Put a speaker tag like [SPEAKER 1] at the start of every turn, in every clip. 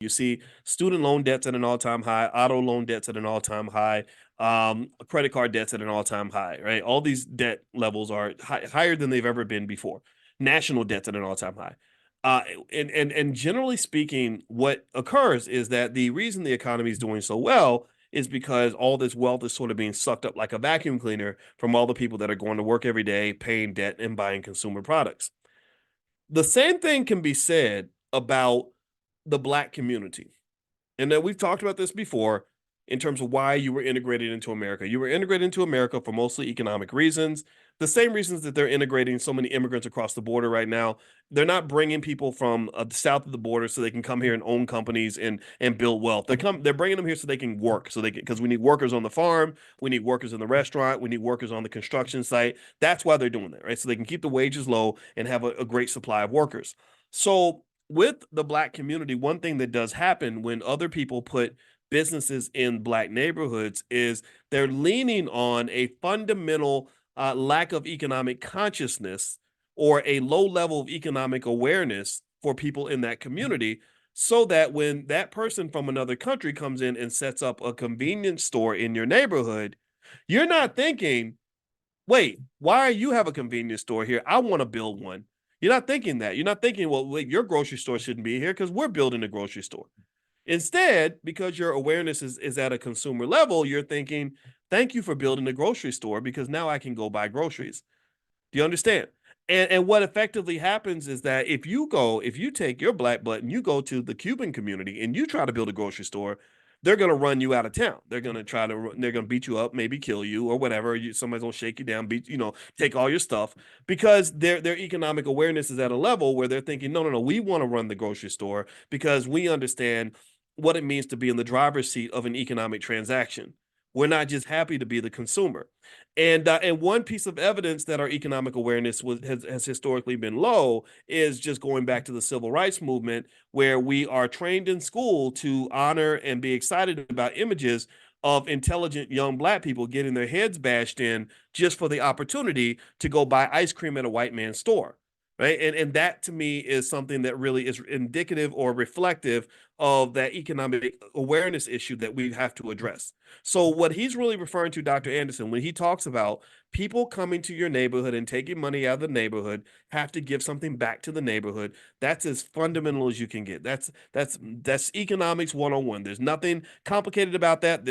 [SPEAKER 1] You see student loan debts at an all-time high, auto loan debts at an all-time high, credit card debts at an all-time high, right? All these debt levels are higher than they've ever been before. National debts at an all-time high. Uh, and generally speaking, what occurs is that the reason the economy is doing so well is because all this wealth is sort of being sucked up like a vacuum cleaner from all the people that are going to work every day, paying debt and buying consumer products. The same thing can be said about the Black community. And that we've talked about this before in terms of why you were integrated into America. You were integrated into America for mostly economic reasons, the same reasons that they're integrating so many immigrants across the border right now. They're not bringing people from south of the border so they can come here and own companies and build wealth. They're bringing them here so they can work, so they can, because we need workers on the farm, we need workers in the restaurant, we need workers on the construction site. That's why they're doing that, right? So they can keep the wages low and have a great supply of workers. So with the Black community, one thing that does happen when other people put businesses in Black neighborhoods is they're leaning on a fundamental lack of economic consciousness or a low level of economic awareness for people in that community, so that when that person from another country comes in and sets up a convenience store in your neighborhood, you're not thinking, wait, why you have a convenience store here? I want to build one. You're not thinking that. You're not thinking, well, wait, your grocery store shouldn't be here because we're building a grocery store. Instead, because your awareness is at a consumer level, you're thinking, thank you for building a grocery store because now I can go buy groceries. Do you understand? And what effectively happens is that if you take your Black butt and you go to the Cuban community and you try to build a grocery store, they're going to run you out of town. They're going to beat you up, maybe kill you or whatever. Somebody's going to shake you down, take all your stuff, because their economic awareness is at a level where they're thinking, no, no, no, we want to run the grocery store because we understand what it means to be in the driver's seat of an economic transaction. We're not just happy to be the consumer. And one piece of evidence that our economic awareness has historically been low is just going back to the civil rights movement, where we are trained in school to honor and be excited about images of intelligent young Black people getting their heads bashed in just for the opportunity to go buy ice cream at a white man's store. Right. And that to me is something that really is indicative or reflective of that economic awareness issue that we have to address. So, what he's really referring to, Dr. Anderson, when he talks about people coming to your neighborhood and taking money out of the neighborhood, have to give something back to the neighborhood. That's as fundamental as you can get. That's economics 101. There's nothing complicated about that.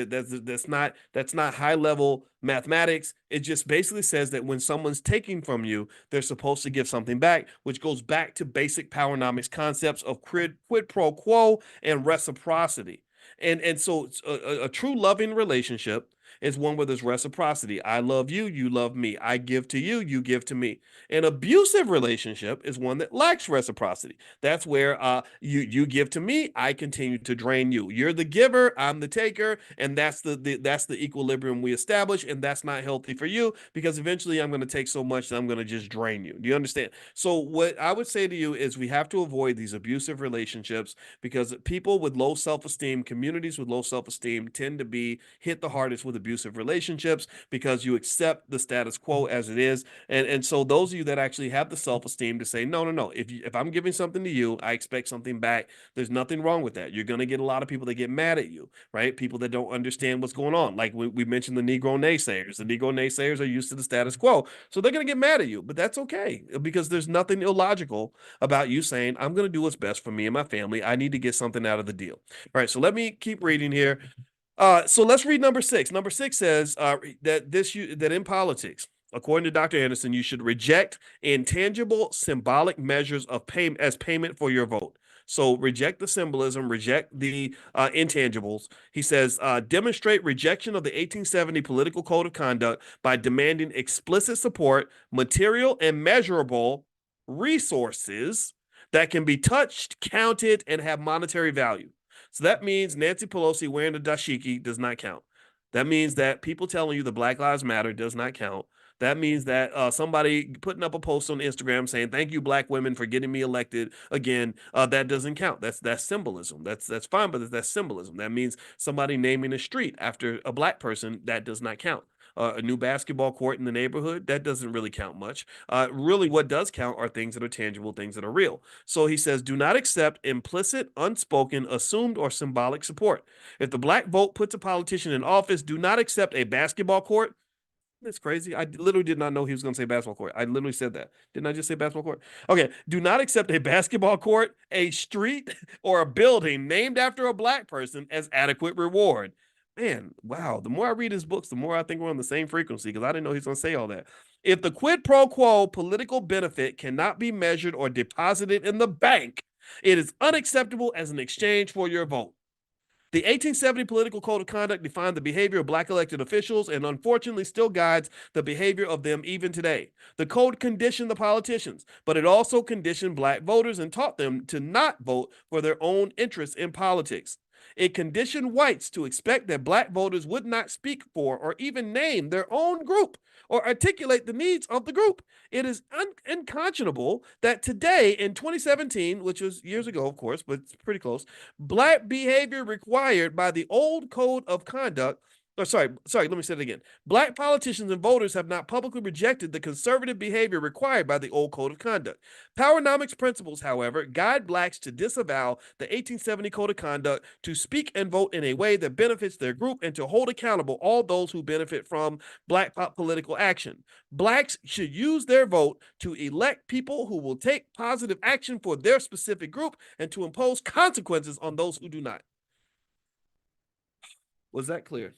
[SPEAKER 1] That's not high level mathematics. It just basically says that when someone's taking from you, they're supposed to give something back, which goes back to basic powernomics concepts of quid pro quo and reciprocity. And so a true loving relationship is one where there's reciprocity. I love you, you love me. I give to you, you give to me. An abusive relationship is one that lacks reciprocity. That's where you give to me, I continue to drain you. You're the giver, I'm the taker, and that's the equilibrium we establish, and that's not healthy for you because eventually I'm going to take so much that I'm going to just drain you. Do you understand? So what I would say to you is we have to avoid these abusive relationships, because people with low self-esteem, communities with low self-esteem tend to be hit the hardest with abusive relationships because you accept the status quo as it is. And so those of you that actually have the self-esteem to say, no, no, no, if I'm giving something to you, I expect something back. There's nothing wrong with that. You're going to get a lot of people that get mad at you, right? People that don't understand what's going on. Like we mentioned the Negro naysayers. The Negro naysayers are used to the status quo. So they're going to get mad at you, but that's okay because there's nothing illogical about you saying, I'm going to do what's best for me and my family. I need to get something out of the deal. All right, so let me keep reading here. So let's read number 6. Number 6 says that in politics, according to Dr. Anderson, you should reject intangible symbolic measures of payment as payment for your vote. So reject the symbolism, reject the intangibles. He says, demonstrate rejection of the 1870 political code of conduct by demanding explicit support, material and measurable resources that can be touched, counted, and have monetary value. So that means Nancy Pelosi wearing the dashiki does not count. That means that people telling you the Black Lives Matter does not count. That means that somebody putting up a post on Instagram saying "Thank you, Black women, for getting me elected again," that doesn't count. That's symbolism. That's fine, but that's symbolism. That means somebody naming a street after a Black person, that does not count. a new basketball court in the neighborhood, that doesn't really count much. Really, what does count are things that are tangible, things that are real. So he says, do not accept implicit, unspoken, assumed, or symbolic support. If the black vote puts a politician in office, do not accept a basketball court. That's crazy. I literally did not know he was going to say basketball court. I literally said that. Didn't I just say basketball court? Okay. Do not accept a basketball court, a street, or a building named after a black person as adequate reward. Man, wow. The more I read his books, the more I think we're on the same frequency because I didn't know he's going to say all that. If the quid pro quo political benefit cannot be measured or deposited in the bank, it is unacceptable as an exchange for your vote. The 1870 Political Code of Conduct defined the behavior of black elected officials and unfortunately still guides the behavior of them even today. The code conditioned the politicians, but it also conditioned black voters and taught them to not vote for their own interests in politics. It conditioned whites to expect that black voters would not speak for or even name their own group or articulate the needs of the group. It is unconscionable that today in 2017, which was years ago, of course, but it's pretty close, black behavior required by the old code of conduct. Let me say it again. Black politicians and voters have not publicly rejected the conservative behavior required by the old code of conduct. Powernomics principles, however, guide blacks to disavow the 1870 code of conduct, to speak and vote in a way that benefits their group, and to hold accountable all those who benefit from black political action. Blacks should use their vote to elect people who will take positive action for their specific group and to impose consequences on those who do not. Was that clear?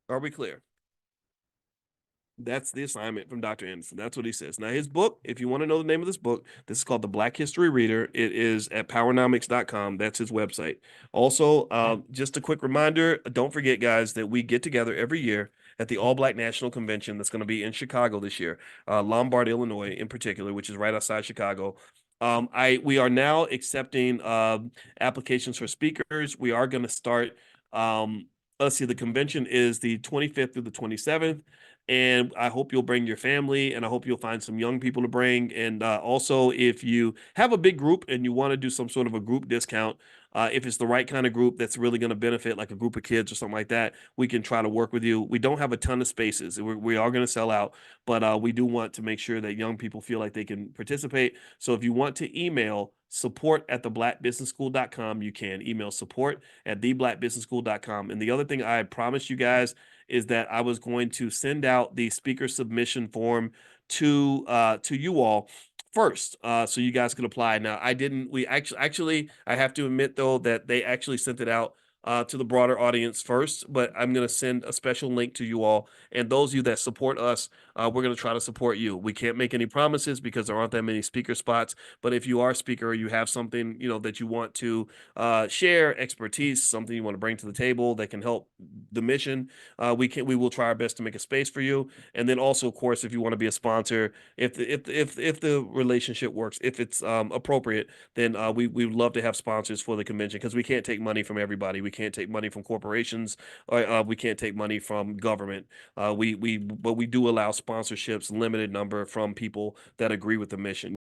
[SPEAKER 1] Are we clear? That's the assignment from Dr. Anderson. That's what he says. Now, his book, if you want to know the name of this book, this is called The Black History Reader. It is at powernomics.com. That's his website. Also, just a quick reminder, don't forget, guys, that we get together every year at the All Black National Convention that's going to be in Chicago this year, Lombard, Illinois, in particular, which is right outside Chicago. We are now accepting applications for speakers. We are going to start. Let's see, the convention is the 25th through the 27th. And I hope you'll bring your family, and I hope you'll find some young people to bring. And also, if you have a big group and you want to do some sort of a group discount, if it's the right kind of group that's really going to benefit, like a group of kids or something like that, we can try to work with you. We don't have a ton of spaces. We are going to sell out, but we do want to make sure that young people feel like they can participate. So if you want to email support@theblackbusinessschool.com, you can email support@theblackbusinessschool.com. And the other thing I promised you guys is that I was going to send out the speaker submission form to you all first, so you guys could apply. Now, I didn't. We actually I have to admit though that they actually sent it out to the broader audience first, but I'm going to send a special link to you all. And those of you that support us, we're going to try to support you. We can't make any promises because there aren't that many speaker spots. But if you are a speaker or you have something, that you want to share, expertise, something you want to bring to the table that can help the mission, we will try our best to make a space for you. And then also, of course, if you want to be a sponsor, if the relationship works, if it's appropriate, then we would love to have sponsors for the convention because we can't take money from everybody. We can't take money from corporations, or we can't take money from government. But we do allow sponsorships, limited number, from people that agree with the mission.